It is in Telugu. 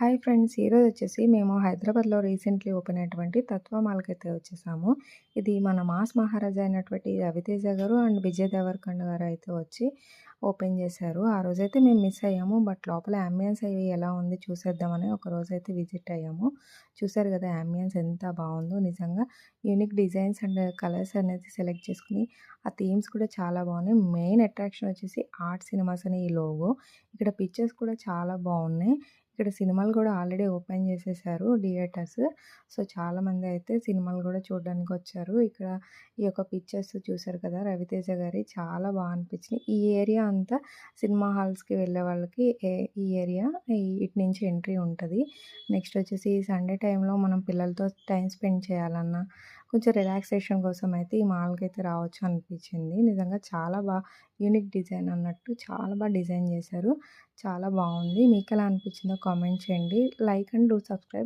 Hi friends! ఈరోజు వచ్చేసి మేము హైదరాబాద్‌లో రీసెంట్‌లీ ఓపెన్ అయినటువంటి తత్వ మాల్‌కైతే వచ్చేసాము. ఇది మన మాస్ మహారాజా అయినటువంటి రవితేజ గారు అండ్ విజయ్ దేవరకొండ గారు అయితే వచ్చి ఓపెన్ చేశారు. ఆ రోజైతే మేము మిస్ అయ్యాము. బట్ లోపల యాంబియన్స్ అవి ఎలా ఉంది చూసేద్దామని ఒకరోజైతే విజిట్ అయ్యాము. చూసారు కదా యాంబియన్స్ ఎంత బాగుందో నిజంగా యూనిక్ డిజైన్స్ అండ్ కలర్స్ అనేది సెలెక్ట్ చేసుకొని ఆ థీమ్స్ కూడా చాలా బాగున్నాయి. మెయిన్ అట్రాక్షన్ వచ్చేసి ఆర్ట్ సినిమాస్ అని ఈ లోగో. ఇక్కడ పిక్చర్స్ కూడా చాలా బాగున్నాయి. ఇక్కడ సినిమాలు కూడా ఆల్రెడీ ఓపెన్ చేసేసారు థియేటర్స్. సో, చాలామంది అయితే సినిమాలు కూడా చూడడానికొచ్చారు. ఇక్కడ ఈ యొక్క పిక్చర్స్ చూసారు కదా! రవితేజ గారియి చాలా అనిపించినాయి. ఈ ఏరియా అంతా సినిమా హాల్స్‌కి వెళ్ళే వాళ్ళకి ఈ ఏరియా ఇటు నుంచి ఎంట్రీ ఉంటది. నెక్స్ట్ వచ్చేసి సండే టైంలో మనం పిల్లలతో టైమ్ స్పెండ్ చేయాలన్నా, కొంచెం రిలాక్సేషన్ కోసం అయితే ఈ మాల్‌కైతే రావచ్చు అనిపించింది. నిజంగా చాలా యూనిక్ డిజైన్ అన్నట్టు చాలా డిజైన్ చేశారు. చాలా బాగుంది. మీకెలా అనిపించిందో కామెంట్ చేయండి. Like and do subscribe.